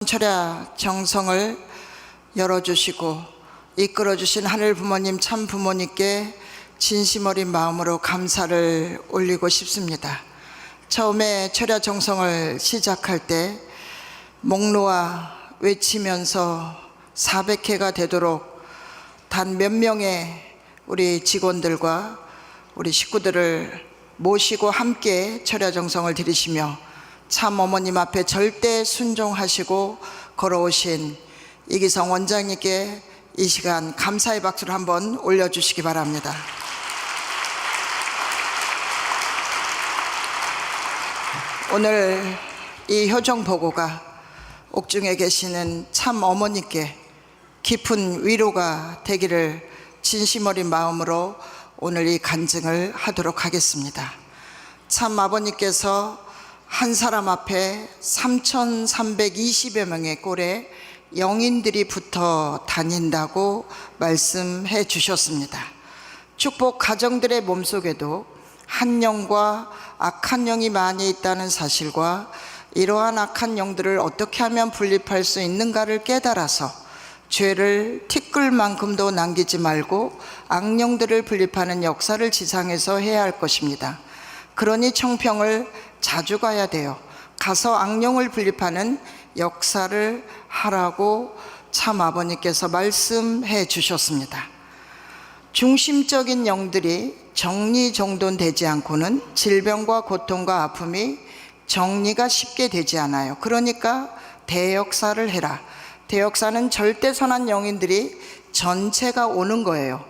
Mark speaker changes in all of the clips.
Speaker 1: 철야 정성을 열어주시고 이끌어주신 하늘 부모님, 참 부모님께 진심 어린 마음으로 감사를 올리고 싶습니다. 처음에 철야 정성을 시작할 때 목 놓아 외치면서 400회가 되도록 단 몇 명의 우리 직원들과 우리 식구들을 모시고 함께 철야 정성을 드리시며 참 어머님 앞에 절대 순종하시고 걸어오신 이기성 원장님께 이 시간 감사의 박수를 한번 올려주시기 바랍니다. 오늘 이 효정 보고가 옥중에 계시는 참 어머니께 깊은 위로가 되기를 진심 어린 마음으로 오늘 이 간증을 하도록 하겠습니다. 참 아버님께서 한 사람 앞에 3,320여 명의 꼴에 영인들이 붙어 다닌다고 말씀해 주셨습니다. 축복 가정들의 몸속에도 한 영과 악한 영이 많이 있다는 사실과 이러한 악한 영들을 어떻게 하면 분립할 수 있는가를 깨달아서 죄를 티끌만큼도 남기지 말고 악령들을 분립하는 역사를 지상에서 해야 할 것입니다. 그러니 청평을 자주 가야 돼요. 가서 악령을 분립하는 역사를 하라고 참 아버님께서 말씀해 주셨습니다. 중심적인 영들이 정리정돈되지 않고는 질병과 고통과 아픔이 정리가 쉽게 되지 않아요. 그러니까 대역사를 해라. 대역사는 절대 선한 영인들이 전체가 오는 거예요.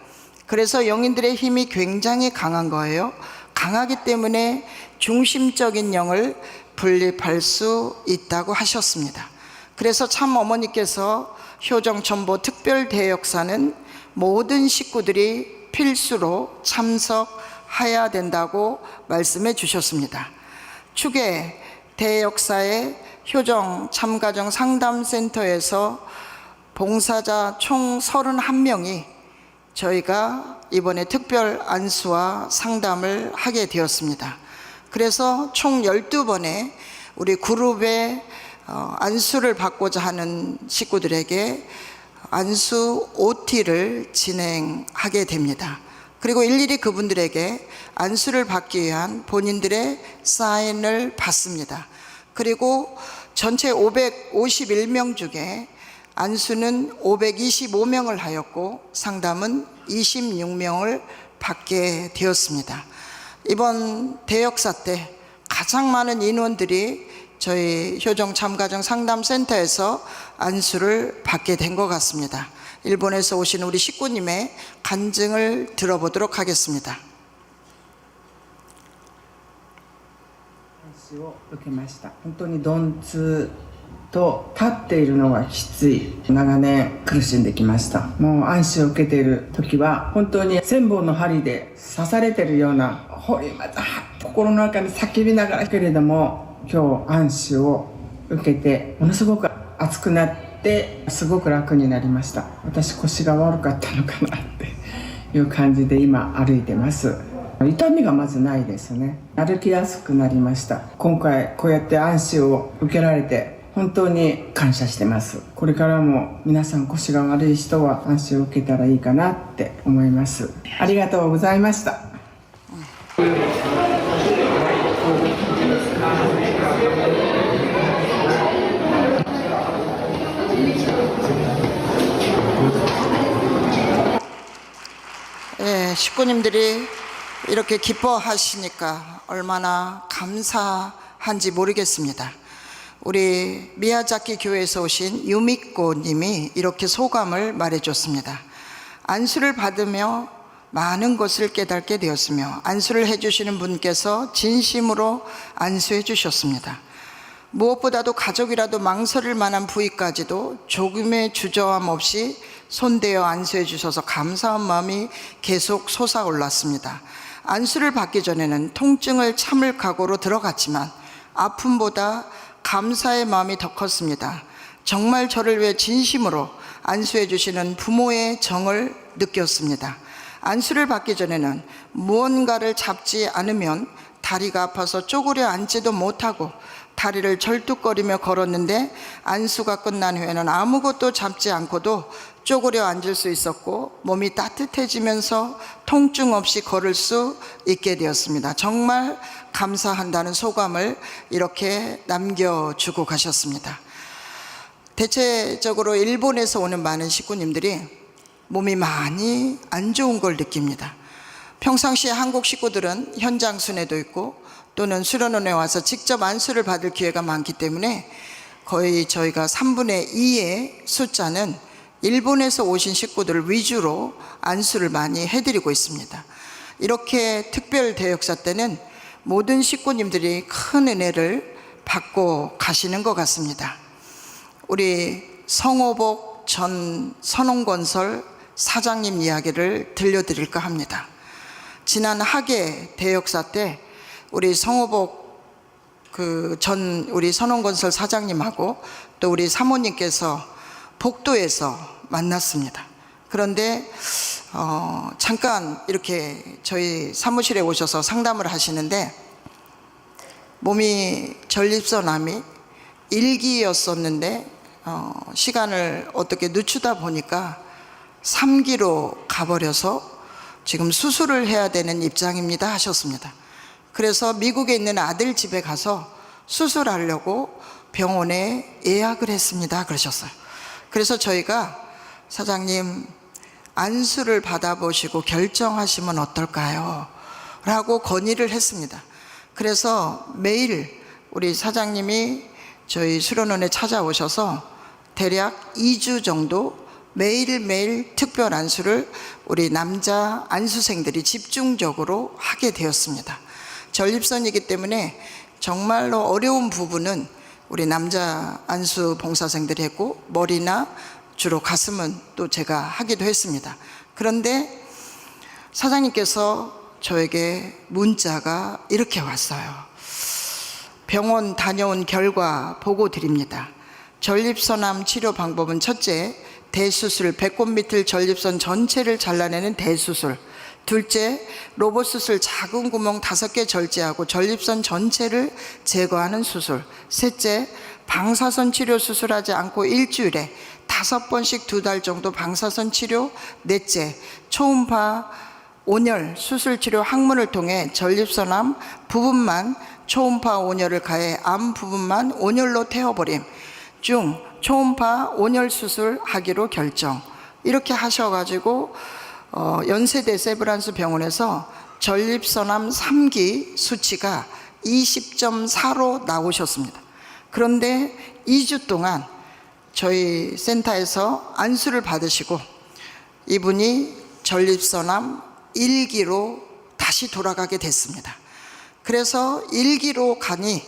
Speaker 1: 그래서 영인들의 힘이 굉장히 강한 거예요. 강하기 때문에 중심적인 영을 분립할 수 있다고 하셨습니다. 그래서 참 어머니께서 효정천보 특별 대역사는 모든 식구들이 필수로 참석해야 된다고 말씀해 주셨습니다. 추계 대역사의 효정 참가정 상담센터에서 봉사자 총 31명이 저희가 이번에 특별 안수와 상담을 하게 되었습니다. 그래서 총 12번의 우리 그룹의 안수를 받고자 하는 식구들에게 안수 OT를 진행하게 됩니다. 그리고 일일이 그분들에게 안수를 받기 위한 본인들의 사인을 받습니다. 그리고 전체 551명 중에 안수는 525명을 하였고 상담은 26명을 받게 되었습니다. 이번 대역사 때 가장 많은 인원들이 저희 효정 참가정 상담센터에서 안수를 받게 된 것 같습니다. 일본에서 오신 우리 식구님의 간증을 들어보도록 하겠습니다.
Speaker 2: を受けました。本当に鈍痛と立っているのがきつい、長年苦しんできました。もう安心を受けている時は本当に千本の針で刺されているような、また心の中に叫びながらけれども、今日安心を受けてものすごく熱くなってすごく楽になりました。私腰が悪かったのかなっていう感じで今歩いてます。痛みがまずないですね。歩きやすくなりました。今回こうやって安心を受けられて本当に感謝してます。これからも皆さん腰が悪い人は安心を受けたらいいかなって思います。ありがとうございました。
Speaker 1: 식구님들이 이렇게 기뻐하시니까 얼마나 감사한지 모르겠습니다. 우리 미야자키 교회에서 오신 유미코 님이 이렇게 소감을 말해줬습니다. 안수를 받으며 많은 것을 깨닫게 되었으며 안수를 해주시는 분께서 진심으로 안수해 주셨습니다. 무엇보다도 가족이라도 망설일 만한 부위까지도 조금의 주저함 없이 손대어 안수해 주셔서 감사한 마음이 계속 솟아올랐습니다. 안수를 받기 전에는 통증을 참을 각오로 들어갔지만 아픔보다 감사의 마음이 더 컸습니다. 정말 저를 위해 진심으로 안수해 주시는 부모의 정을 느꼈습니다. 안수를 받기 전에는 무언가를 잡지 않으면 다리가 아파서 쪼그려 앉지도 못하고 다리를 절뚝거리며 걸었는데 안수가 끝난 후에는 아무것도 잡지 않고도 쪼그려 앉을 수 있었고 몸이 따뜻해지면서 통증 없이 걸을 수 있게 되었습니다. 정말 감사한다는 소감을 이렇게 남겨주고 가셨습니다. 대체적으로 일본에서 오는 많은 식구님들이 몸이 많이 안 좋은 걸 느낍니다. 평상시에 한국 식구들은 현장 순회도 있고 또는 수련원에 와서 직접 안수를 받을 기회가 많기 때문에 거의 저희가 3분의 2의 숫자는 일본에서 오신 식구들을 위주로 안수를 많이 해드리고 있습니다. 이렇게 특별 대역사 때는 모든 식구님들이 큰 은혜를 받고 가시는 것 같습니다. 우리 성호복 전 선홍건설 사장님 이야기를 들려드릴까 합니다. 지난 학예 대역사 때 우리 성호복 우리 선홍건설 사장님하고 또 우리 사모님께서 복도에서 만났습니다. 그런데 잠깐 이렇게 저희 사무실에 오셔서 상담을 하시는데 몸이 전립선암이 1기였었는데 시간을 어떻게 늦추다 보니까 3기로 가버려서 지금 수술을 해야 되는 입장입니다 하셨습니다. 그래서 미국에 있는 아들 집에 가서 수술하려고 병원에 예약을 했습니다 그러셨어요. 그래서 저희가 사장님 안수를 받아보시고 결정하시면 어떨까요? 라고 건의를 했습니다. 그래서 매일 우리 사장님이 저희 수련원에 찾아오셔서 대략 2주 정도 매일매일 특별 안수를 우리 남자 안수생들이 집중적으로 하게 되었습니다. 전립선이기 때문에 정말로 어려운 부분은 우리 남자 안수 봉사생들이 했고 머리나 주로 가슴은 또 제가 하기도 했습니다. 그런데 사장님께서 저에게 문자가 이렇게 왔어요. 병원 다녀온 결과 보고 드립니다. 전립선암 치료 방법은 첫째, 대수술, 배꼽 밑을 전립선 전체를 잘라내는 대수술. 둘째, 로봇 수술 작은 구멍 5개 절제하고 전립선 전체를 제거하는 수술. 셋째, 방사선 치료 수술하지 않고 일주일에 5번씩 2달 정도 방사선 치료. 넷째, 초음파 온열 수술 치료 항문을 통해 전립선암 부분만 초음파 온열을 가해 암 부분만 온열로 태워버림. 중 초음파 온열 수술 하기로 결정. 이렇게 하셔가지고 연세대 세브란스 병원에서 전립선암 3기 수치가 20.4로 나오셨습니다. 그런데 2주 동안 저희 센터에서 안수를 받으시고 이분이 전립선암 1기로 다시 돌아가게 됐습니다. 그래서 1기로 가니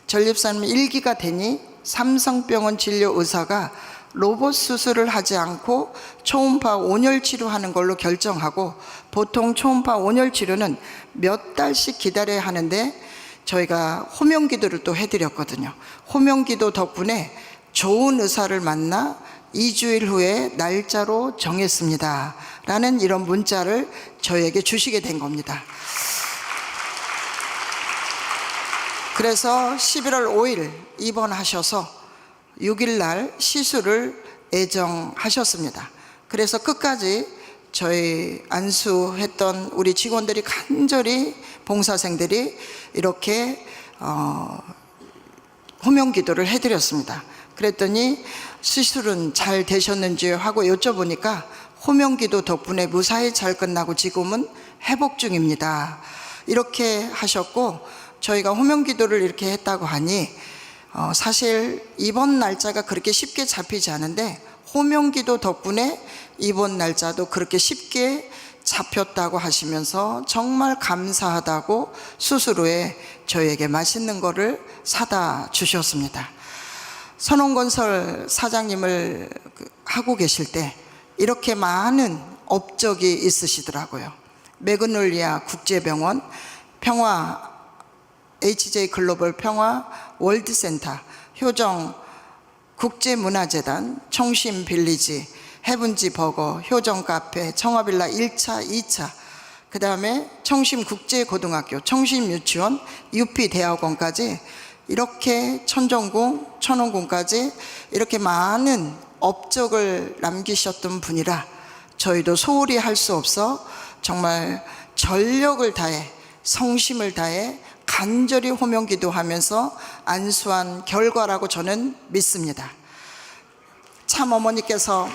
Speaker 1: 전립선암 1기가 되니 삼성병원 진료 의사가 로봇 수술을 하지 않고 초음파 온열 치료하는 걸로 결정하고 보통 초음파 온열 치료는 몇 달씩 기다려야 하는데 저희가 호명기도를 또 해드렸거든요. 호명기도 덕분에 좋은 의사를 만나 2주일 후에 날짜로 정했습니다 라는 이런 문자를 저에게 주시게 된 겁니다. 그래서 11월 5일 입원하셔서 6일 날 시술을 예정하셨습니다. 그래서 끝까지 저희 안수했던 우리 직원들이 간절히 봉사생들이 이렇게 호명기도를 해드렸습니다. 그랬더니 시술은 잘 되셨는지 하고 여쭤보니까 호명기도 덕분에 무사히 잘 끝나고 지금은 회복 중입니다 이렇게 하셨고, 저희가 호명기도를 이렇게 했다고 하니 사실 입원 날짜가 그렇게 쉽게 잡히지 않은데 호명기도 덕분에 입원 날짜도 그렇게 쉽게 잡혔다고 하시면서 정말 감사하다고 수술 후에 저희에게 맛있는 거를 사다 주셨습니다. 선홍건설 사장님을 하고 계실 때 이렇게 많은 업적이 있으시더라고요. 매그놀리아 국제병원, 평화 HJ 글로벌 평화 월드센터, 효정 국제문화재단, 청심 빌리지, 해븐지 버거, 효정 카페, 청화빌라 1차, 2차, 그 다음에 청심 국제고등학교, 청심 유치원, UP 대학원까지 이렇게 천정궁, 천원궁까지 이렇게 많은 업적을 남기셨던 분이라 저희도 소홀히 할 수 없어 정말 전력을 다해 성심을 다해 간절히 호명 기도하면서 안수한 결과라고 저는 믿습니다. 참 어머니께서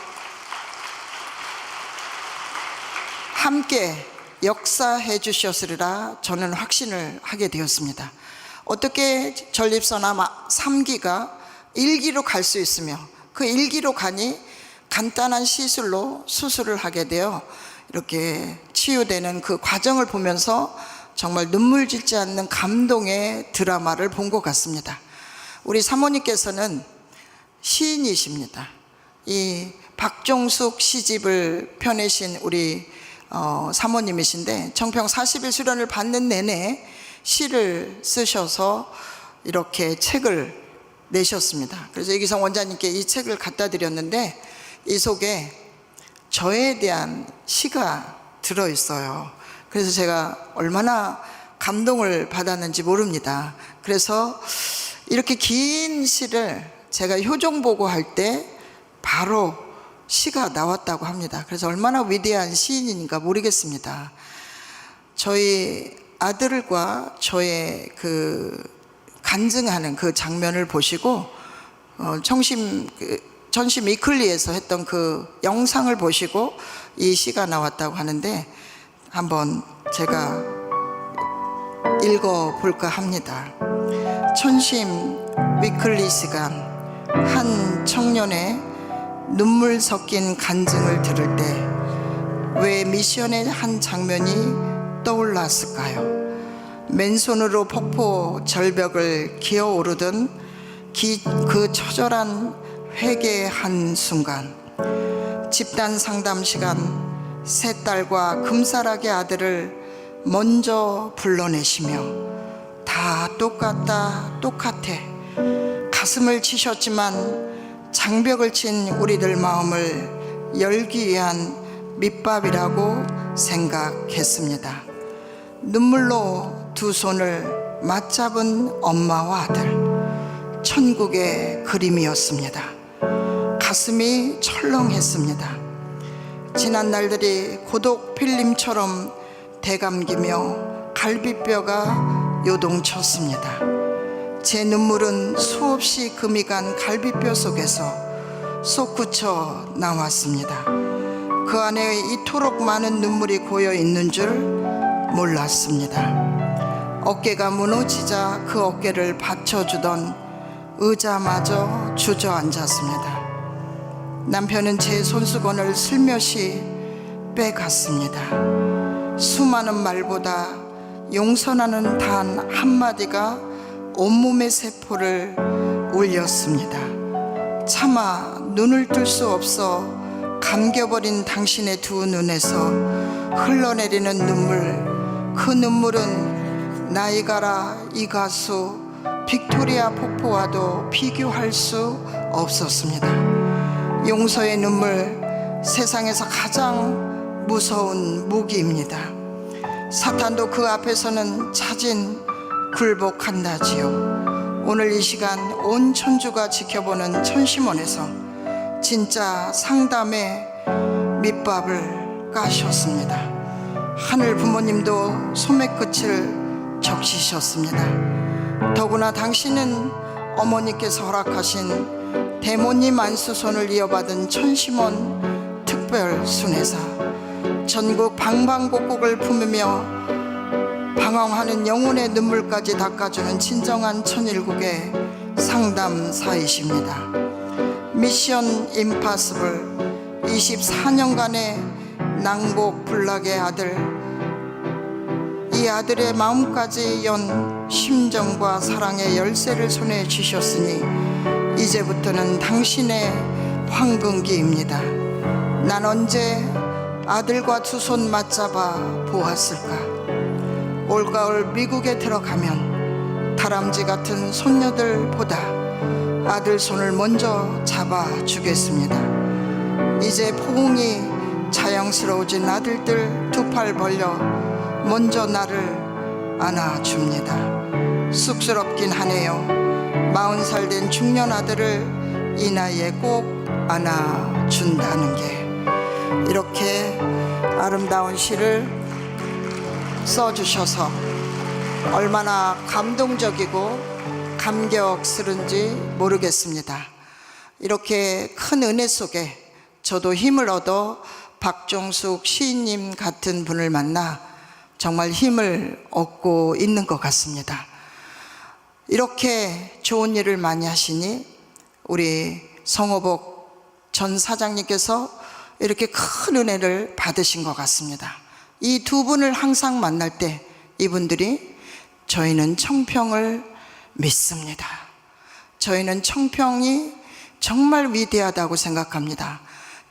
Speaker 1: 함께 역사해 주셨으리라 저는 확신을 하게 되었습니다. 어떻게 전립선암 3기가 1기로 갈 수 있으며 그 1기로 가니 간단한 시술로 수술을 하게 되어 이렇게 치유되는 그 과정을 보면서 정말 눈물 짓지 않는 감동의 드라마를 본 것 같습니다. 우리 사모님께서는 시인이십니다. 이 박종숙 시집을 펴내신 우리 사모님이신데 청평 40일 수련을 받는 내내 시를 쓰셔서 이렇게 책을 내셨습니다. 그래서 이기성 원장님께 이 책을 갖다 드렸는데 이 속에 저에 대한 시가 들어있어요. 그래서 제가 얼마나 감동을 받았는지 모릅니다. 그래서 이렇게 긴 시를 제가 효종보고 할 때 바로 시가 나왔다고 합니다. 그래서 얼마나 위대한 시인인가 모르겠습니다. 저희 아들과 저의 그 간증하는 그 장면을 보시고 전심 위클리에서 했던 그 영상을 보시고 이 시가 나왔다고 하는데 한번 제가 읽어볼까 합니다. 천심 위클리 시간, 한 청년의 눈물 섞인 간증을 들을 때 왜 미션의 한 장면이 떠올랐을까요? 맨손으로 폭포 절벽을 기어오르던 그 처절한 회개의 한순간, 집단 상담 시간, 세 딸과 금사라기 아들을 먼저 불러내시며 다 똑같다 똑같아 가슴을 치셨지만 장벽을 친 우리들 마음을 열기 위한 밑밥이라고 생각했습니다. 눈물로 두 손을 맞잡은 엄마와 아들, 천국의 그림이었습니다. 가슴이 철렁했습니다. 지난 날들이 고독 필름처럼 대감기며 갈비뼈가 요동쳤습니다. 제 눈물은 수없이 금이 간 갈비뼈 속에서 솟구쳐 나왔습니다. 그 안에 이토록 많은 눈물이 고여 있는 줄 몰랐습니다. 어깨가 무너지자 그 어깨를 받쳐주던 의자마저 주저앉았습니다. 남편은 제 손수건을 슬며시 빼갔습니다. 수많은 말보다 용서라는 단 한마디가 온몸의 세포를 울렸습니다. 차마 눈을 뜰 수 없어 감겨버린 당신의 두 눈에서 흘러내리는 눈물, 그 눈물은 나이가라 이가수 빅토리아 폭포와도 비교할 수 없었습니다. 용서의 눈물, 세상에서 가장 무서운 무기입니다. 사탄도 그 앞에서는 차진 굴복한다지요. 오늘 이 시간 온 천주가 지켜보는 천심원에서 진짜 상담의 밑밥을 까셨습니다. 하늘 부모님도 소매 끝을 적시셨습니다. 더구나 당신은 어머니께서 허락하신 대모님 안수손을 이어받은 천심원 특별 순회사, 전국 방방곡곡을 품으며 방황하는 영혼의 눈물까지 닦아주는 진정한 천일국의 상담사이십니다. 미션 임파서블, 24년간의 낭복불락의 아들, 이 아들의 마음까지 연 심정과 사랑의 열쇠를 손에 쥐셨으니 이제부터는 당신의 황금기입니다. 난 언제 아들과 두 손 맞잡아 보았을까? 올가을 미국에 들어가면 다람쥐 같은 손녀들보다 아들 손을 먼저 잡아주겠습니다. 이제 포옹이 자연스러워진 아들들 두 팔 벌려 먼저 나를 안아줍니다. 쑥스럽긴 하네요. 40살 된 중년 아들을 이 나이에 꼭 안아준다는 게, 이렇게 아름다운 시를 써주셔서 얼마나 감동적이고 감격스러운지 모르겠습니다. 이렇게 큰 은혜 속에 저도 힘을 얻어 박종숙 시인님 같은 분을 만나 정말 힘을 얻고 있는 것 같습니다. 이렇게 좋은 일을 많이 하시니 우리 성호복 전 사장님께서 이렇게 큰 은혜를 받으신 것 같습니다. 이 두 분을 항상 만날 때 이분들이 저희는 청평을 믿습니다. 저희는 청평이 정말 위대하다고 생각합니다.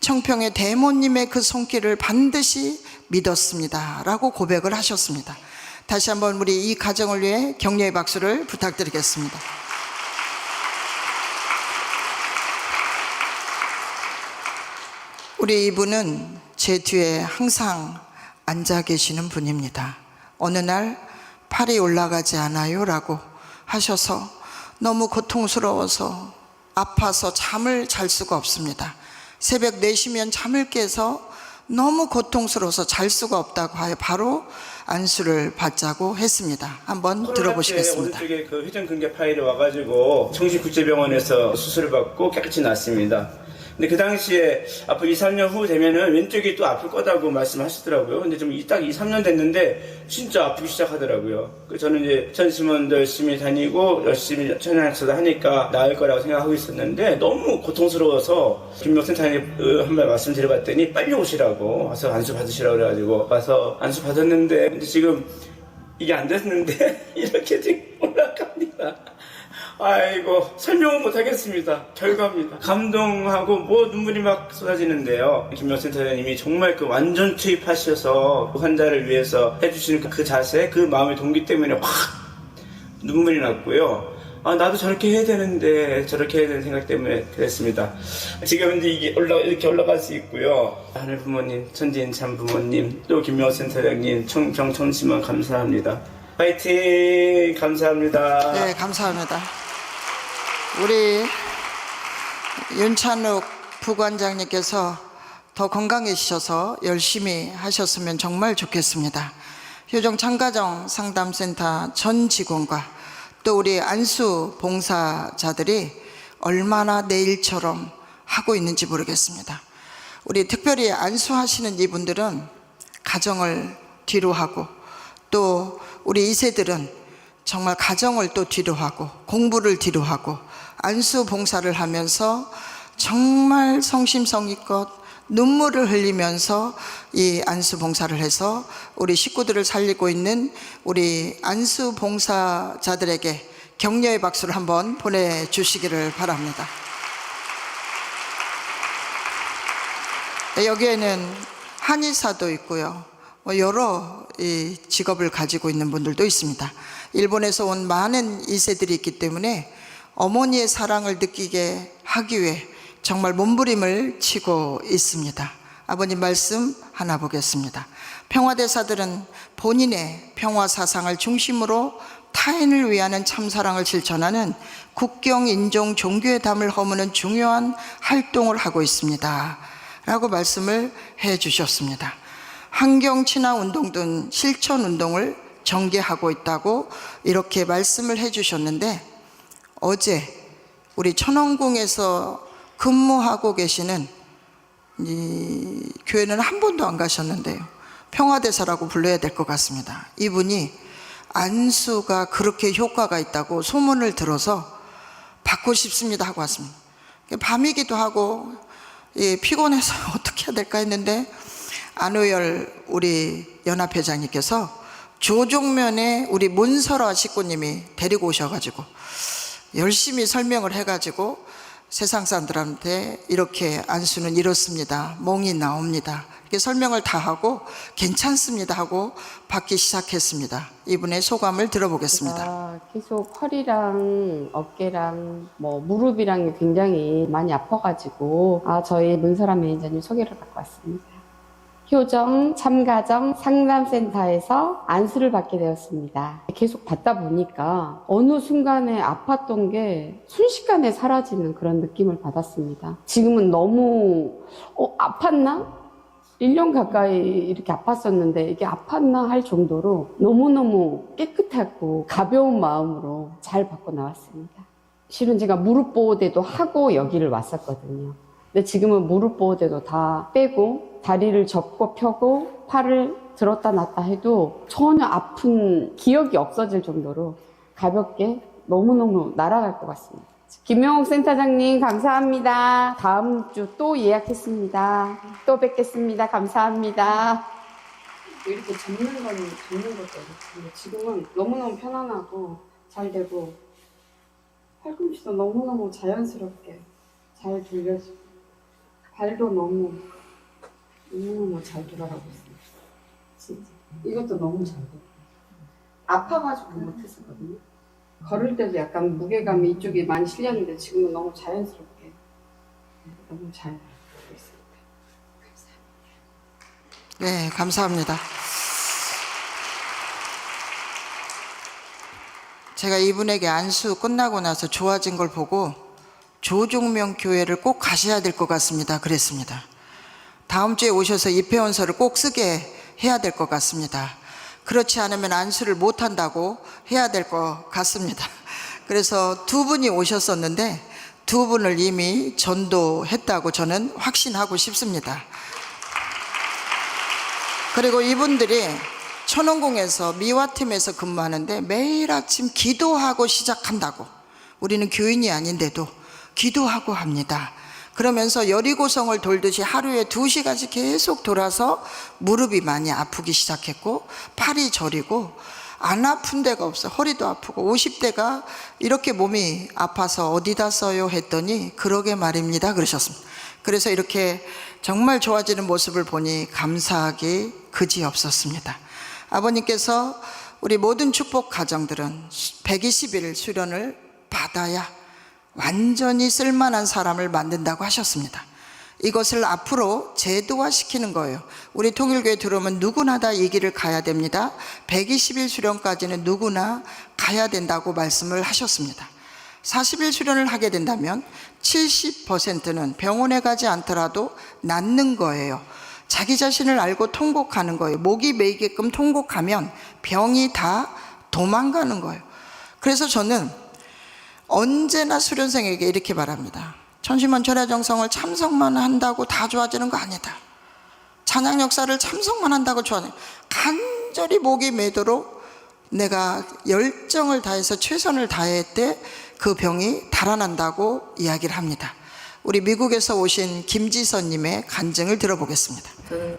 Speaker 1: 청평의 대모님의 그 손길을 반드시 믿었습니다 라고 고백을 하셨습니다. 다시 한번 우리 이 가정을 위해 격려의 박수를 부탁드리겠습니다. 우리 이분은 제 뒤에 항상 앉아 계시는 분입니다. 어느 날 팔이 올라가지 않아요 라고 하셔서 너무 고통스러워서 아파서 잠을 잘 수가 없습니다. 새벽 4시면 잠을 깨서 너무 고통스러워서 잘 수가 없다고 하여 바로 안수를 받자고 했습니다. 한번 들어보시겠습니다.
Speaker 3: 오른쪽에 그 회전근개 파열이 와가지고 청신국제병원에서 수술을 받고 깨끗이 났습니다. 근데 그 당시에 앞으로 2, 3년 후 되면은 왼쪽이 또 아플 거다고 말씀하시더라고요. 근데 좀 딱 2, 3년 됐는데 진짜 아프기 시작하더라고요. 저는 이제 전심원도 열심히 다니고 열심히 천연약사도 하니까 나을 거라고 생각하고 있었는데 너무 고통스러워서 김명센터장님 한 말 말씀드려봤더니 빨리 오시라고 와서 안수 받으시라고 그래가지고 와서 안수 받았는데 근데 지금 이게 안 됐는데 이렇게 지금 올라갑니다. 아이고 설명은 못하겠습니다. 결과입니다. 감동하고 눈물이 막 쏟아지는데요. 김명센터장님이 정말 그 완전 투입하셔서 환자를 위해서 해주시는 그 자세, 그 마음의 동기 때문에 확 눈물이 났고요. 나도 저렇게 해야 되는데 저렇게 해야 되는 생각 때문에 그랬습니다. 지금 이제 이게 이렇게 올라갈 수 있고요. 하늘 부모님, 천지인 참 부모님, 또 김명센터장님, 청평 청심원 감사합니다. 파이팅! 감사합니다.
Speaker 1: 네, 감사합니다. 우리 윤찬욱 부관장님께서 더 건강해지셔서 열심히 하셨으면 정말 좋겠습니다. 효정 참가정 상담센터 전 직원과 또 우리 안수 봉사자들이 얼마나 내일처럼 하고 있는지 모르겠습니다. 우리 특별히 안수하시는 이분들은 가정을 뒤로 하고 또 우리 2세들은 정말 가정을 또 뒤로 하고 공부를 뒤로 하고 안수 봉사를 하면서 정말 성심성의껏 눈물을 흘리면서 이 안수 봉사를 해서 우리 식구들을 살리고 있는 우리 안수 봉사자들에게 격려의 박수를 한번 보내주시기를 바랍니다. 여기에는 한의사도 있고요. 여러 이 직업을 가지고 있는 분들도 있습니다. 일본에서 온 많은 2세들이 있기 때문에 어머니의 사랑을 느끼게 하기 위해 정말 몸부림을 치고 있습니다. 아버님 말씀 하나 보겠습니다. 평화대사들은 본인의 평화사상을 중심으로 타인을 위하는 참사랑을 실천하는 국경, 인종, 종교의 담을 허무는 중요한 활동을 하고 있습니다 라고 말씀을 해 주셨습니다. 환경친화운동 등 실천운동을 전개하고 있다고 이렇게 말씀을 해 주셨는데 어제 우리 천원궁에서 근무하고 계시는 이 교회는 한 번도 안 가셨는데요. 평화대사라고 불러야 될 것 같습니다. 이분이 안수가 그렇게 효과가 있다고 소문을 들어서 받고 싶습니다 하고 왔습니다. 밤이기도 하고 피곤해서 어떻게 해야 될까 했는데 안우열 우리 연합회장님께서 조종면에 우리 문설화 식구님이 데리고 오셔가지고 열심히 설명을 해가지고 세상 사람들한테 이렇게 안수는 이렇습니다, 몽이 나옵니다 이렇게 설명을 다 하고 괜찮습니다 하고 받기 시작했습니다. 이분의 소감을 들어보겠습니다.
Speaker 4: 계속 허리랑 어깨랑 무릎이랑 굉장히 많이 아파가지고 저희 문설아 매니저님 소개를 받고 왔습니다. 효정 참가정 상담센터에서 안수를 받게 되었습니다. 계속 받다 보니까 어느 순간에 아팠던 게 순식간에 사라지는 그런 느낌을 받았습니다. 지금은 너무 아팠나? 1년 가까이 이렇게 아팠었는데 이게 아팠나 할 정도로 너무너무 깨끗하고 가벼운 마음으로 잘 받고 나왔습니다. 실은 제가 무릎 보호대도 하고 여기를 왔었거든요. 근데 지금은 무릎 보호대도 다 빼고 다리를 접고 펴고 팔을 들었다 놨다 해도 전혀 아픈 기억이 없어질 정도로 가볍게 너무너무 날아갈 것 같습니다. 김명옥 센터장님 감사합니다. 다음 주 또 예약했습니다. 또 뵙겠습니다. 감사합니다. 이렇게 접는 것도 어렵고 지금은 너무너무 편안하고 잘 되고 팔꿈치도 너무너무 자연스럽게 잘 돌려지고 발도 너무너무 잘 돌아가고 있습니다. 진짜 이것도 너무 잘 되고 아파가지고 못했었거든요. 걸을 때도 약간 무게감이 이쪽에 많이 실렸는데 지금은 너무 자연스럽게 너무 잘 되고 있습니다. 감사합니다.
Speaker 1: 네, 감사합니다. 제가 이분에게 안수 끝나고 나서 좋아진 걸 보고 조종명 교회를 꼭 가셔야 될 것 같습니다. 그랬습니다. 다음 주에 오셔서 입회원서를 꼭 쓰게 해야 될 것 같습니다. 그렇지 않으면 안수를 못한다고 해야 될 것 같습니다. 그래서 두 분이 오셨었는데 두 분을 이미 전도했다고 저는 확신하고 싶습니다. 그리고 이분들이 천원공에서 미화팀에서 근무하는데 매일 아침 기도하고 시작한다고. 우리는 교인이 아닌데도 기도하고 합니다. 그러면서 여리고성을 돌듯이 하루에 2시간씩 계속 돌아서 무릎이 많이 아프기 시작했고 팔이 저리고 안 아픈 데가 없어. 허리도 아프고 50대가 이렇게 몸이 아파서 어디다 써요 했더니 그러게 말입니다 그러셨습니다. 그래서 이렇게 정말 좋아지는 모습을 보니 감사하기 그지없었습니다. 아버님께서 우리 모든 축복 가정들은 120일 수련을 받아야 완전히 쓸만한 사람을 만든다고 하셨습니다. 이것을 앞으로 제도화시키는 거예요. 우리 통일교회 들어오면 누구나 다 이 길을 가야 됩니다. 120일 수련까지는 누구나 가야 된다고 말씀을 하셨습니다. 40일 수련을 하게 된다면 70%는 병원에 가지 않더라도 낫는 거예요. 자기 자신을 알고 통곡하는 거예요. 목이 메이게끔 통곡하면 병이 다 도망가는 거예요. 그래서 저는 언제나 수련생에게 이렇게 말합니다. 천심원 철야정성을 참석만 한다고 다 좋아지는 거 아니다. 찬양 역사를 참석만 한다고 좋아하는, 간절히 목이 메도록 내가 열정을 다해서 최선을 다할 때 그 병이 달아난다고 이야기를 합니다. 우리 미국에서 오신 김지선님의 간증을 들어보겠습니다.
Speaker 5: 저는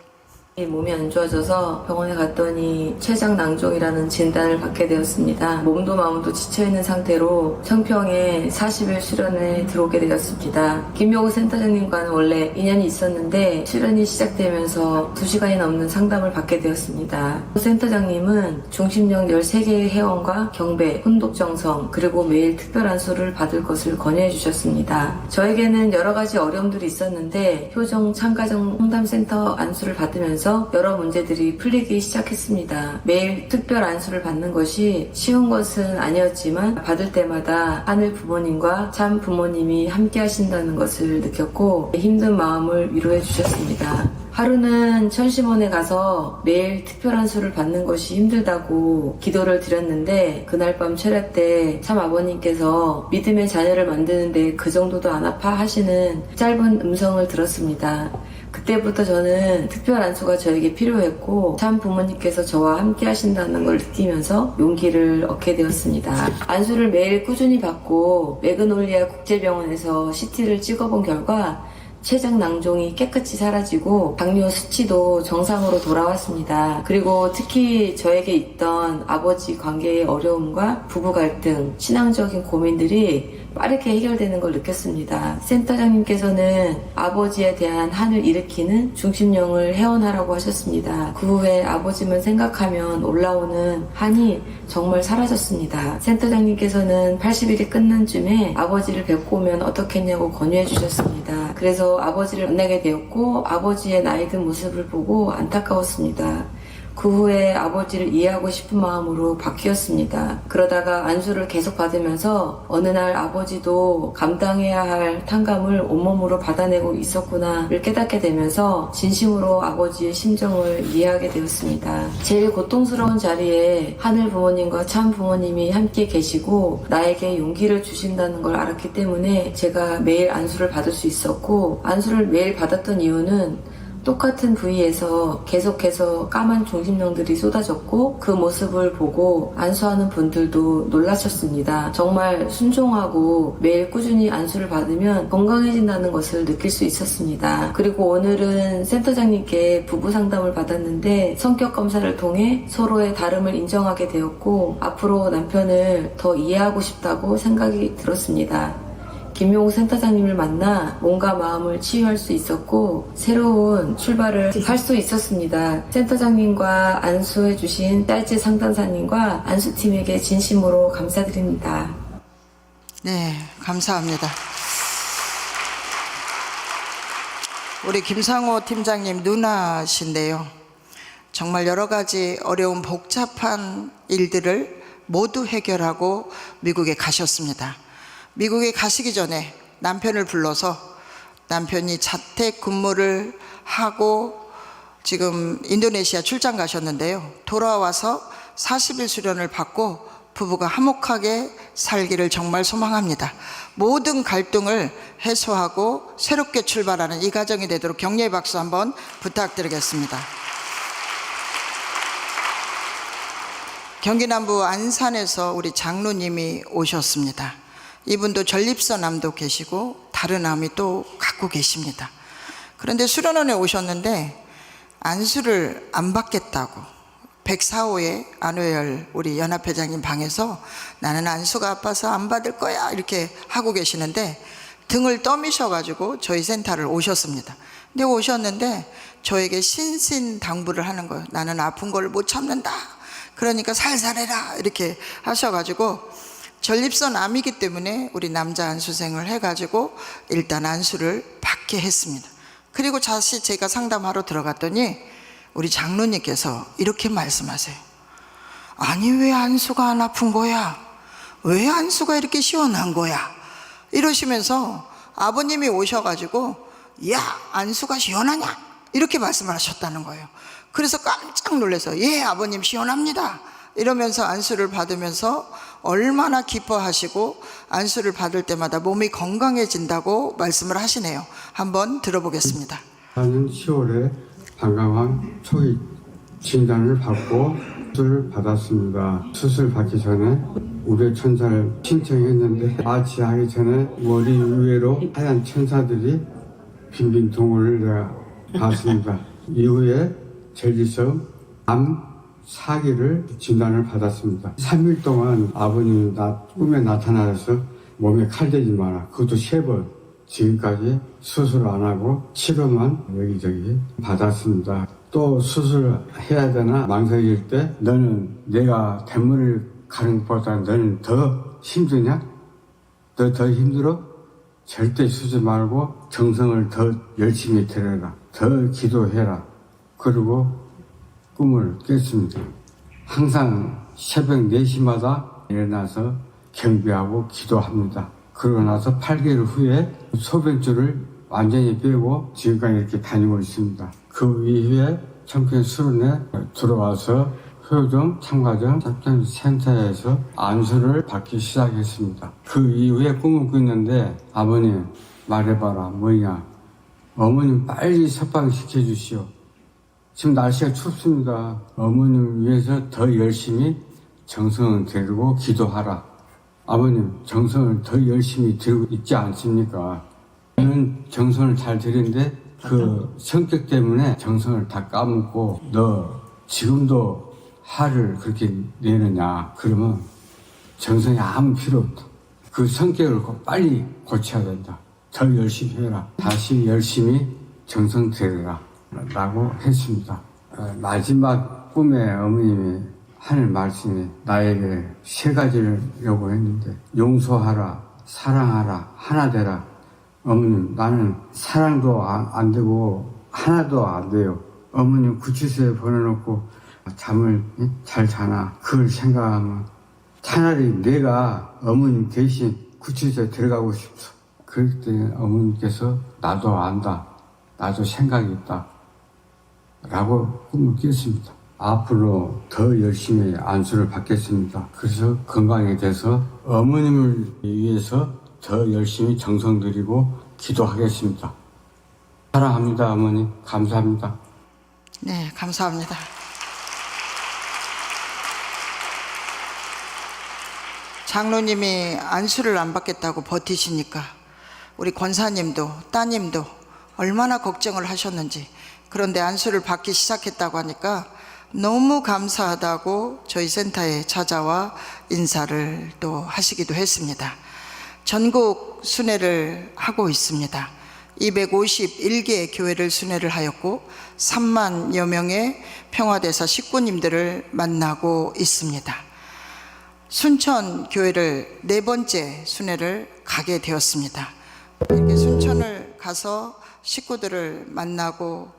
Speaker 5: 몸이 안 좋아져서 병원에 갔더니 췌장낭종이라는 진단을 받게 되었습니다. 몸도 마음도 지쳐있는 상태로 청평에 40일 수련에 들어오게 되었습니다. 김명우 센터장님과는 원래 인연이 있었는데 수련이 시작되면서 2시간이 넘는 상담을 받게 되었습니다. 센터장님은 중심령 13개의 회원과 경배, 혼독정성, 그리고 매일 특별안수를 받을 것을 권유해 주셨습니다. 저에게는 여러 가지 어려움들이 있었는데 효정 참가정 상담센터 안수를 받으면서 여러 문제들이 풀리기 시작했습니다. 매일 특별 안수를 받는 것이 쉬운 것은 아니었지만 받을 때마다 하늘 부모님과 참 부모님이 함께 하신다는 것을 느꼈고 힘든 마음을 위로해 주셨습니다. 하루는 천심원에 가서 매일 특별 안수를 받는 것이 힘들다고 기도를 드렸는데 그날 밤 철야 때 참 아버님께서 믿음의 자녀를 만드는데 그 정도도 안 아파 하시는 짧은 음성을 들었습니다. 그때부터 저는 특별 안수가 저에게 필요했고 참 부모님께서 저와 함께 하신다는 걸 느끼면서 용기를 얻게 되었습니다. 안수를 매일 꾸준히 받고 매그놀리아 국제병원에서 CT를 찍어본 결과 췌장낭종이 깨끗이 사라지고 당뇨 수치도 정상으로 돌아왔습니다. 그리고 특히 저에게 있던 아버지 관계의 어려움과 부부 갈등, 신앙적인 고민들이 빠르게 해결되는 걸 느꼈습니다. 센터장님께서는 아버지에 대한 한을 일으키는 중심령을 해원하라고 하셨습니다. 그 후에 아버지만 생각하면 올라오는 한이 정말 사라졌습니다. 센터장님께서는 80일이 끝난 쯤에 아버지를 뵙고 오면 어떻겠냐고 권유해 주셨습니다. 그래서 아버지를 만나게 되었고 아버지의 나이 든 모습을 보고 안타까웠습니다. 그 후에 아버지를 이해하고 싶은 마음으로 바뀌었습니다. 그러다가 안수를 계속 받으면서 어느 날 아버지도 감당해야 할 탕감을 온몸으로 받아내고 있었구나를 깨닫게 되면서 진심으로 아버지의 심정을 이해하게 되었습니다. 제일 고통스러운 자리에 하늘 부모님과 참 부모님이 함께 계시고 나에게 용기를 주신다는 걸 알았기 때문에 제가 매일 안수를 받을 수 있었고, 안수를 매일 받았던 이유는 똑같은 부위에서 계속해서 까만 중심령들이 쏟아졌고 그 모습을 보고 안수하는 분들도 놀라셨습니다. 정말 순종하고 매일 꾸준히 안수를 받으면 건강해진다는 것을 느낄 수 있었습니다. 그리고 오늘은 센터장님께 부부 상담을 받았는데 성격 검사를 통해 서로의 다름을 인정하게 되었고 앞으로 남편을 더 이해하고 싶다고 생각이 들었습니다. 김용욱 센터장님을 만나 몸과 마음을 치유할 수 있었고 새로운 출발을 할 수 있었습니다. 센터장님과 안수해주신 딸지 상담사님과 안수팀에게 진심으로 감사드립니다.
Speaker 1: 네, 감사합니다. 우리 김상호 팀장님 누나신데요. 정말 여러 가지 어려운 복잡한 일들을 모두 해결하고 미국에 가셨습니다. 미국에 가시기 전에 남편을 불러서 남편이 자택 근무를 하고 지금 인도네시아 출장 가셨는데요. 돌아와서 40일 수련을 받고 부부가 화목하게 살기를 정말 소망합니다. 모든 갈등을 해소하고 새롭게 출발하는 이 가정이 되도록 격려의 박수 한번 부탁드리겠습니다. 경기 남부 안산에서 우리 장로님이 오셨습니다. 이분도 전립선암도 계시고 다른 암이 또 갖고 계십니다. 그런데 수련원에 오셨는데 안수를 안 받겠다고 104호의 안호열 우리 연합회장님 방에서 나는 안수가 아파서 안 받을 거야 이렇게 하고 계시는데 등을 떠미셔가지고 저희 센터를 오셨습니다. 근데 오셨는데 저에게 신신당부를 하는 거예요. 나는 아픈 걸 못 참는다. 그러니까 살살해라 이렇게 하셔가지고 전립선 암이기 때문에 우리 남자 안수생을 해가지고 일단 안수를 받게 했습니다. 그리고 다시 제가 상담하러 들어갔더니 우리 장로님께서 이렇게 말씀하세요. 아니 왜 안수가 안 아픈 거야? 왜 안수가 이렇게 시원한 거야? 이러시면서 아버님이 오셔가지고 야 안수가 시원하냐? 이렇게 말씀을 하셨다는 거예요. 그래서 깜짝 놀라서 예 아버님 시원합니다 이러면서 안수를 받으면서 얼마나 기뻐하시고 안수를 받을 때마다 몸이 건강해진다고 말씀을 하시네요. 한번 들어보겠습니다.
Speaker 6: 작년 10월에 방광암 초기 진단을 받고 수술을 받았습니다. 수술 받기 전에 우려 천사를 신청했는데 마취하기 전에 머리 위로 하얀 천사들이 빙빙 도는 내가 봤습니다. 이후에 전립선 암 사기를 진단을 받았습니다. 3일 동안 아버님이 꿈에 나타나서 몸에 칼대지 마라. 그것도 3번. 지금까지 수술 안 하고 치료만 여기저기 받았습니다. 또 수술해야 되나 망설일 때 너는 내가 대문을 가는 것보다 너는 더 힘드냐? 너 더 힘들어? 절대 쉬지 말고 정성을 더 열심히 들여라. 더 기도해라. 그리고 꿈을 깼습니다. 항상 새벽 4시마다 일어나서 경배하고 기도합니다. 그러고 나서 8개월 후에 소변줄을 완전히 빼고 지금까지 이렇게 다니고 있습니다. 그 이후에 청평 수련회 들어와서 효정 참가정 센터에서 안수를 받기 시작했습니다. 그 이후에 꿈을 꿨는데 아버님 말해봐라 뭐냐. 어머님 빨리 석방시켜 주시오. 지금 날씨가 춥습니다. 어머님 위해서 더 열심히 정성을 들이고 기도하라. 아버님 정성을 더 열심히 들이고 있지 않습니까? 저는 정성을 잘 들이는데 그 성격 때문에 정성을 다 까먹고 너 지금도 화를 그렇게 내느냐. 그러면 정성이 아무 필요 없다. 그 성격을 빨리 고쳐야 된다. 더 열심히 해라. 다시 열심히 정성 들여라. 라고 했습니다. 마지막 꿈에 어머님이 하는 말씀이 나에게 세 가지를 요구했는데 용서하라, 사랑하라, 하나 되라. 어머님, 나는 사랑도 안 되고 하나도 안 돼요. 어머님 구치소에 보내놓고 잠을 잘 자나 그걸 생각하면 차라리 내가 어머님 대신 구치소에 들어가고 싶어. 그럴 때 어머님께서 나도 안다. 나도 생각이 있다. 라고 꿈을 꿨습니다. 앞으로 더 열심히 안수를 받겠습니다. 그래서 건강에 대해서 어머님을 위해서 더 열심히 정성 들이고 기도하겠습니다. 사랑합니다, 어머니. 감사합니다.
Speaker 1: 네, 감사합니다. 장로님이 안수를 안 받겠다고 버티시니까 우리 권사님도 따님도 얼마나 걱정을 하셨는지. 그런데 안수를 받기 시작했다고 하니까 너무 감사하다고 저희 센터에 찾아와 인사를 또 하시기도 했습니다. 전국 순회를 하고 있습니다. 251개의 교회를 순회를 하였고 3만여 명의 평화대사 식구님들을 만나고 있습니다. 순천 교회를 4번째 순회를 가게 되었습니다. 이렇게 순천을 가서 식구들을 만나고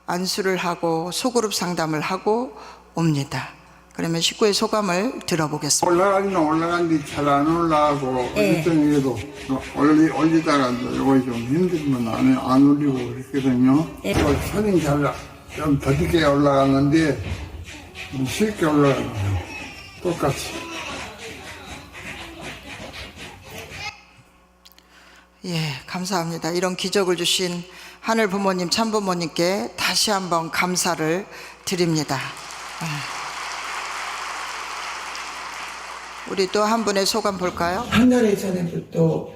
Speaker 1: 안수를 하고 소그룹 상담을 하고 옵니다. 그러면 식구의 소감을 들어보겠습니다.
Speaker 7: 올라가기는 올라가는데 잘 안 올라가고 어쨌든 올리다가 이거 좀 힘들면 안 올리고 그랬거든요. 선이 좀 더디게 올라갔는데 쉽게 올라가요. 똑같이.
Speaker 1: 예, 감사합니다. 이런 기적을 주신 하늘 부모님, 참 부모님께 다시 한번 감사를 드립니다. 우리 또 한 분의 소감 볼까요?
Speaker 2: 한 달에 전에부터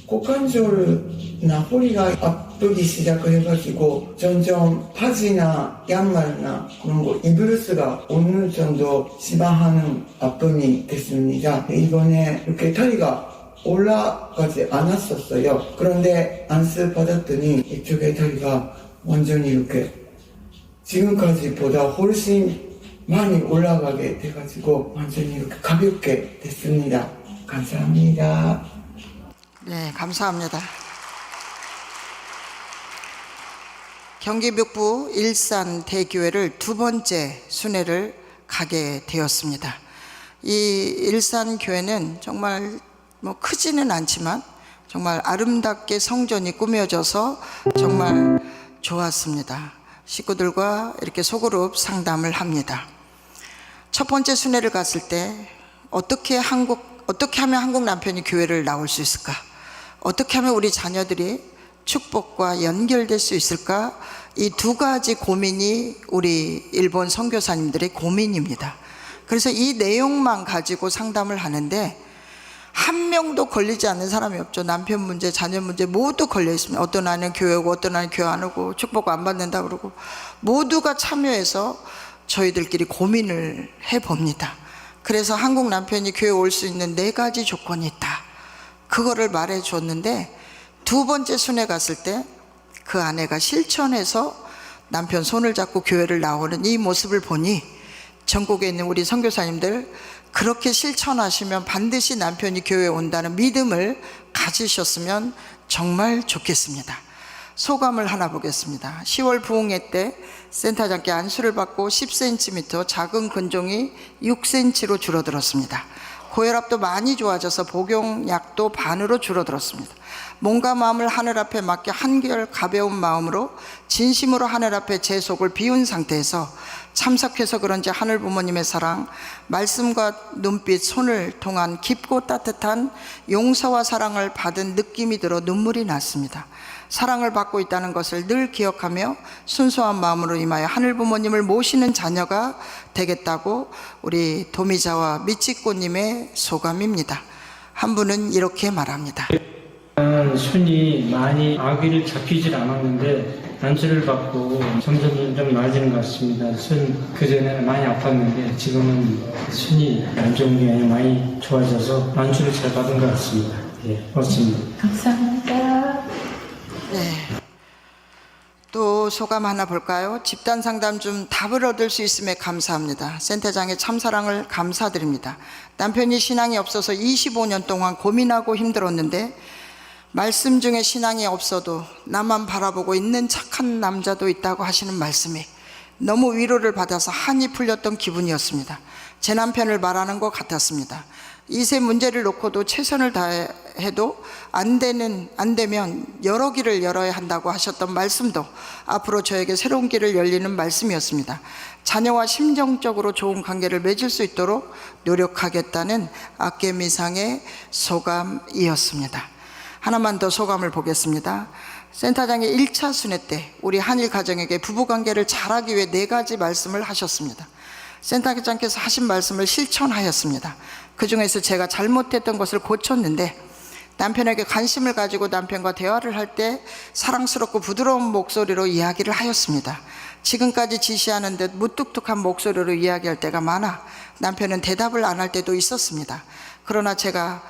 Speaker 2: 고관절 나홀이가 아프기 시작해가지고 점점 파지나 양말이나 그런 거 이불스가 어느 정도 심화하는 아픔이 됐습니다. 이번에 이렇게 다리가 올라가지 않았었어요. 그런데 안수 받았더니 이쪽에 다리가 완전히 이렇게 지금까지보다 훨씬 많이 올라가게 돼가지고 완전히 이렇게 가볍게 됐습니다. 감사합니다.
Speaker 1: 네, 감사합니다. 경기 북부 일산 대교회를 2번째 순회를 가게 되었습니다. 이 일산 교회는 정말 크지는 않지만 정말 아름답게 성전이 꾸며져서 정말 좋았습니다. 식구들과 이렇게 소그룹 상담을 합니다. 첫 번째 순회를 갔을 때 어떻게 하면 한국 남편이 교회를 나올 수 있을까? 어떻게 하면 우리 자녀들이 축복과 연결될 수 있을까? 이 2가지 고민이 우리 일본 선교사님들의 고민입니다. 그래서 이 내용만 가지고 상담을 하는데 한 명도 걸리지 않는 사람이 없죠. 남편 문제, 자녀 문제 모두 걸려 있습니다. 어떤 아이는 교회 오고 어떤 아이는 교회 안 오고 축복 안 받는다 그러고 모두가 참여해서 저희들끼리 고민을 해봅니다. 그래서 한국 남편이 교회 올 수 있는 4가지 조건이 있다. 그거를 말해 줬는데 2번째 순회 갔을 때 그 아내가 실천해서 남편 손을 잡고 교회를 나오는 이 모습을 보니 전국에 있는 우리 선교사님들 그렇게 실천하시면 반드시 남편이 교회에 온다는 믿음을 가지셨으면 정말 좋겠습니다. 소감을 하나 보겠습니다. 10월 부흥회 때 센터장께 안수를 받고 10cm 작은 근종이 6cm로 줄어들었습니다. 고혈압도 많이 좋아져서 복용약도 반으로 줄어들었습니다. 몸과 마음을 하늘 앞에 맡겨 한결 가벼운 마음으로 진심으로 하늘 앞에 제 속을 비운 상태에서 참석해서 그런지 하늘 부모님의 사랑, 말씀과 눈빛, 손을 통한 깊고 따뜻한 용서와 사랑을 받은 느낌이 들어 눈물이 났습니다. 사랑을 받고 있다는 것을 늘 기억하며 순수한 마음으로 임하여 하늘 부모님을 모시는 자녀가 되겠다고 우리 도미자와 미치꼬님의 소감입니다. 한 분은 이렇게 말합니다.
Speaker 8: 순이 많이 아기를 잡히질 않았는데 안수를 받고 점점 나아지는 것 같습니다. 순 그전에는 많이 아팠는데 지금은 순이 안 좋은 게 아니라 많이 좋아져서 안수를 잘 받은 것 같습니다. 예, 고맙습니다.
Speaker 5: 감사합니다.
Speaker 1: 네. 또 소감 하나 볼까요? 집단 상담 중 답을 얻을 수 있음에 감사합니다. 센터장의 참사랑을 감사드립니다. 남편이 신앙이 없어서 25년 동안 고민하고 힘들었는데 말씀 중에 신앙이 없어도 나만 바라보고 있는 착한 남자도 있다고 하시는 말씀이 너무 위로를 받아서 한이 풀렸던 기분이었습니다. 제 남편을 말하는 것 같았습니다. 이세 문제를 놓고도 최선을 다해도 안 되면 여러 길을 열어야 한다고 하셨던 말씀도 앞으로 저에게 새로운 길을 열리는 말씀이었습니다. 자녀와 심정적으로 좋은 관계를 맺을 수 있도록 노력하겠다는 아깨미상의 소감이었습니다. 하나만 더 소감을 보겠습니다. 센터장의 1차 순회 때 우리 한일 가정에게 부부관계를 잘하기 위해 4가지 말씀을 하셨습니다. 센터장께서 하신 말씀을 실천하였습니다. 그 중에서 제가 잘못했던 것을 고쳤는데 남편에게 관심을 가지고 남편과 대화를 할 때 사랑스럽고 부드러운 목소리로 이야기를 하였습니다. 지금까지 지시하는 듯 무뚝뚝한 목소리로 이야기할 때가 많아 남편은 대답을 안 할 때도 있었습니다. 그러나 제가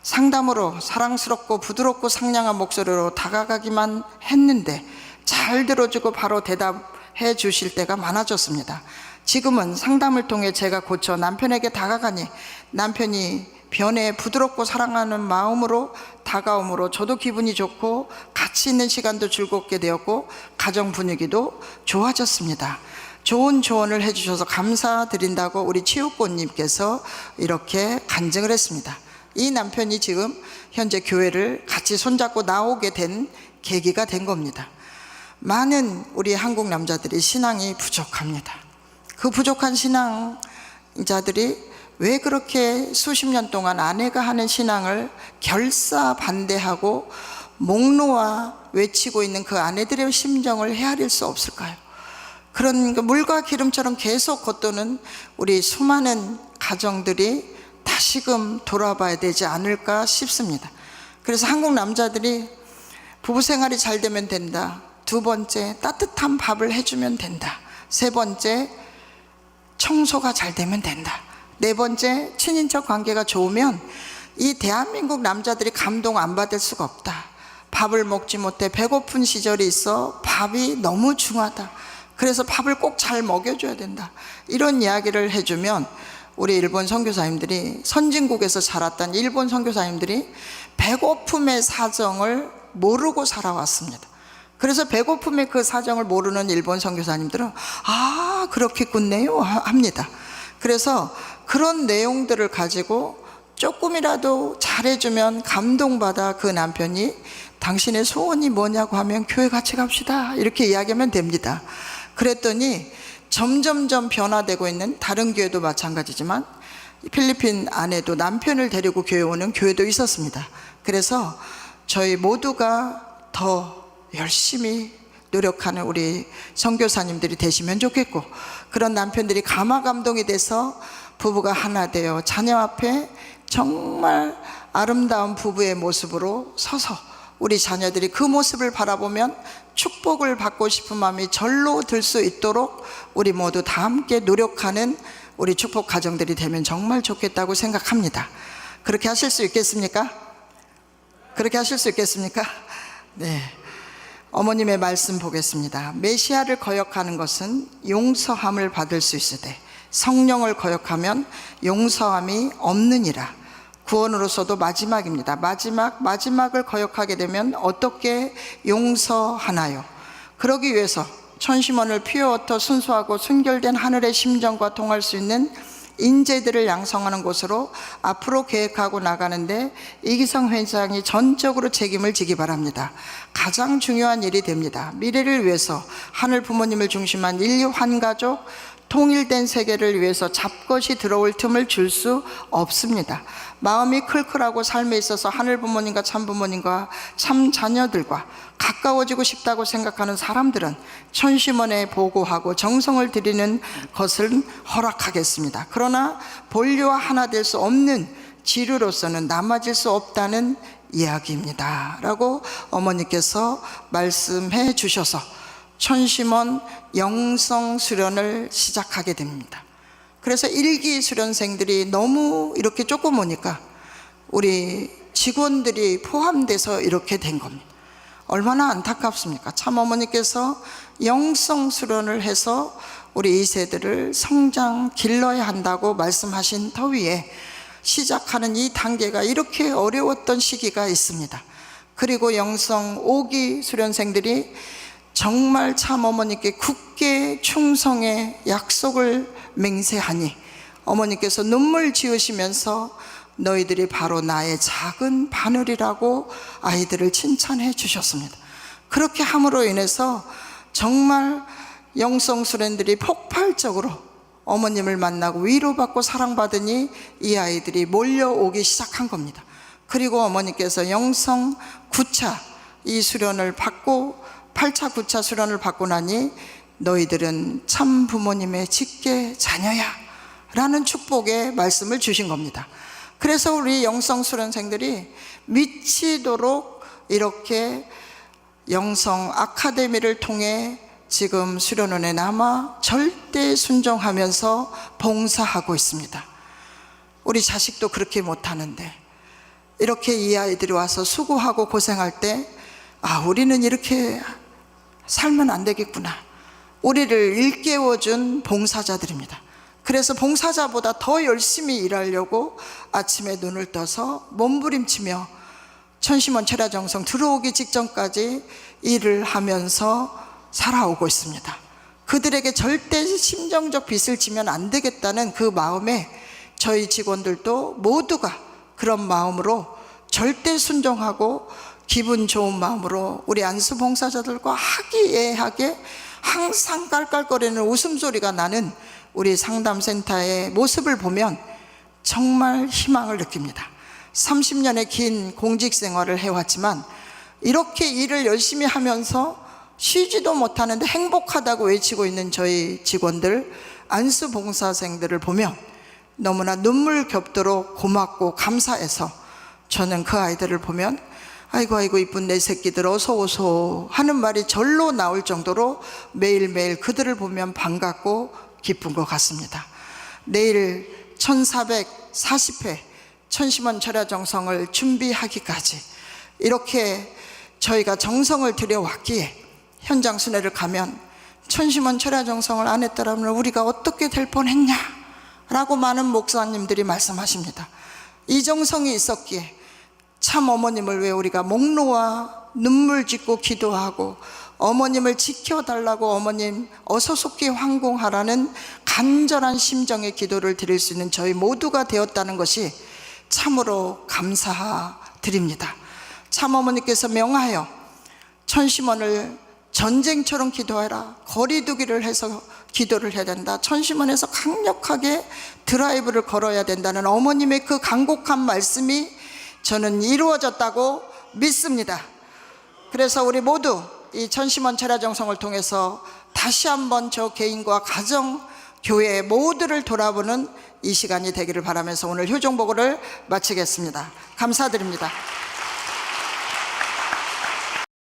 Speaker 1: 상담으로 사랑스럽고 부드럽고 상냥한 목소리로 다가가기만 했는데 잘 들어주고 바로 대답해 주실 때가 많아졌습니다. 지금은 상담을 통해 제가 고쳐 남편에게 다가가니 남편이 변해 부드럽고 사랑하는 마음으로 다가옴으로 저도 기분이 좋고 같이 있는 시간도 즐겁게 되었고 가정 분위기도 좋아졌습니다. 좋은 조언을 해주셔서 감사드린다고 우리 치유꽃님께서 이렇게 간증을 했습니다. 이 남편이 지금 현재 교회를 같이 손잡고 나오게 된 계기가 된 겁니다. 많은 우리 한국 남자들이 신앙이 부족합니다. 그 부족한 신앙자들이 왜 그렇게 수십 년 동안 아내가 하는 신앙을 결사 반대하고 목 놓아 외치고 있는 그 아내들의 심정을 헤아릴 수 없을까요? 그런 물과 기름처럼 계속 겉도는 우리 수많은 가정들이 다시금 돌아봐야 되지 않을까 싶습니다. 그래서 한국 남자들이 부부 생활이 잘 되면 된다. 2번째, 따뜻한 밥을 해주면 된다. 3번째, 청소가 잘 되면 된다. 4번째, 친인척 관계가 좋으면 이 대한민국 남자들이 감동 안 받을 수가 없다. 밥을 먹지 못해 배고픈 시절이 있어 밥이 너무 중하다. 그래서 밥을 꼭 잘 먹여줘야 된다. 이런 이야기를 해주면 우리 일본 선교사님들이, 선진국에서 자랐던 일본 선교사님들이 배고픔의 사정을 모르고 살아왔습니다. 그래서 배고픔의 그 사정을 모르는 일본 선교사님들은 아 그렇겠군요 합니다. 그래서 그런 내용들을 가지고 조금이라도 잘해주면 감동받아 그 남편이 당신의 소원이 뭐냐고 하면 교회 같이 갑시다 이렇게 이야기하면 됩니다. 그랬더니 점점점 변화되고 있는 다른 교회도 마찬가지지만 필리핀 안에도 남편을 데리고 교회 오는 교회도 있었습니다. 그래서 저희 모두가 더 열심히 노력하는 우리 선교사님들이 되시면 좋겠고, 그런 남편들이 감화감동이 돼서 부부가 하나 되어 자녀 앞에 정말 아름다운 부부의 모습으로 서서 우리 자녀들이 그 모습을 바라보면 축복을 받고 싶은 마음이 절로 들 수 있도록 우리 모두 다 함께 노력하는 우리 축복 가정들이 되면 정말 좋겠다고 생각합니다. 그렇게 하실 수 있겠습니까? 그렇게 하실 수 있겠습니까? 네. 어머님의 말씀 보겠습니다. 메시아를 거역하는 것은 용서함을 받을 수 있으되 성령을 거역하면 용서함이 없느니라. 구원으로서도 마지막입니다. 마지막을 거역하게 되면 어떻게 용서하나요? 그러기 위해서 천심원을 피어오터 순수하고 순결된 하늘의 심정과 통할 수 있는 인재들을 양성하는 곳으로 앞으로 계획하고 나가는데 이기성 회장이 전적으로 책임을 지기 바랍니다. 가장 중요한 일이 됩니다. 미래를 위해서 하늘 부모님을 중심한 인류 한가족 통일된 세계를 위해서 잡것이 들어올 틈을 줄 수 없습니다. 마음이 클클하고 삶에 있어서 하늘 부모님과 참 부모님과 참 자녀들과 가까워지고 싶다고 생각하는 사람들은 천심원에 보고하고 정성을 드리는 것을 허락하겠습니다. 그러나 본류와 하나 될 수 없는 지류로서는 남아질 수 없다는 이야기입니다 라고 어머니께서 말씀해 주셔서 천심원 영성 수련을 시작하게 됩니다. 그래서 1기 수련생들이 너무 이렇게 조금 오니까 우리 직원들이 포함돼서 이렇게 된 겁니다. 얼마나 안타깝습니까? 참 어머니께서 영성 수련을 해서 우리 2세들을 성장 길러야 한다고 말씀하신 터위에 시작하는 이 단계가 이렇게 어려웠던 시기가 있습니다. 그리고 영성 5기 수련생들이 정말 참 어머니께 굳게 충성의 약속을 맹세하니 어머니께서 눈물 지으시면서 너희들이 바로 나의 작은 바늘이라고 아이들을 칭찬해 주셨습니다. 그렇게 함으로 인해서 정말 영성수련들이 폭발적으로 어머님을 만나고 위로받고 사랑받으니 이 아이들이 몰려오기 시작한 겁니다. 그리고 어머니께서 영성 9차 이 수련을 받고 8차 9차 수련을 받고 나니 너희들은 참 부모님의 직계 자녀야 라는 축복의 말씀을 주신 겁니다. 그래서 우리 영성 수련생들이 미치도록 이렇게 영성 아카데미를 통해 지금 수련원에 남아 절대 순종하면서 봉사하고 있습니다. 우리 자식도 그렇게 못하는데 이렇게 이 아이들이 와서 수고하고 고생할 때 우리는 이렇게 살면 안 되겠구나. 우리를 일깨워준 봉사자들입니다. 그래서 봉사자보다 더 열심히 일하려고 아침에 눈을 떠서 몸부림치며 천심원 철야정성 들어오기 직전까지 일을 하면서 살아오고 있습니다. 그들에게 절대 심정적 빚을 지면 안 되겠다는 그 마음에 저희 직원들도 모두가 그런 마음으로 절대 순종하고 기분 좋은 마음으로 우리 안수 봉사자들과 화기애애하게 항상 깔깔거리는 웃음소리가 나는 우리 상담센터의 모습을 보면 정말 희망을 느낍니다. 30년의 긴 공직 생활을 해왔지만 이렇게 일을 열심히 하면서 쉬지도 못하는데 행복하다고 외치고 있는 저희 직원들, 안수 봉사생들을 보면 너무나 눈물 겹도록 고맙고 감사해서 저는 그 아이들을 보면 아이고 이쁜 내 새끼들 어서 오소 하는 말이 절로 나올 정도로 매일매일 그들을 보면 반갑고 기쁜 것 같습니다. 내일 1440회 천심원 철야정성을 준비하기까지 이렇게 저희가 정성을 들여왔기에 현장 순회를 가면 천심원 철야정성을 안 했더라면 우리가 어떻게 될 뻔했냐 라고 많은 목사님들이 말씀하십니다. 이 정성이 있었기에 참 어머님을 왜 우리가 목 놓아 눈물 짓고 기도하고 어머님을 지켜달라고 어머님 어서 속히 황공하라는 간절한 심정의 기도를 드릴 수 있는 저희 모두가 되었다는 것이 참으로 감사드립니다. 참 어머니께서 명하여 천심원을 전쟁처럼 기도해라, 거리두기를 해서 기도를 해야 된다, 천심원에서 강력하게 드라이브를 걸어야 된다는 어머님의 그 간곡한 말씀이 저는 이루어졌다고 믿습니다. 그래서 우리 모두 이 천심원 철야정성을 통해서 다시 한번 저 개인과 가정, 교회 모두를 돌아보는 이 시간이 되기를 바라면서 오늘 효종보고를 마치겠습니다. 감사드립니다.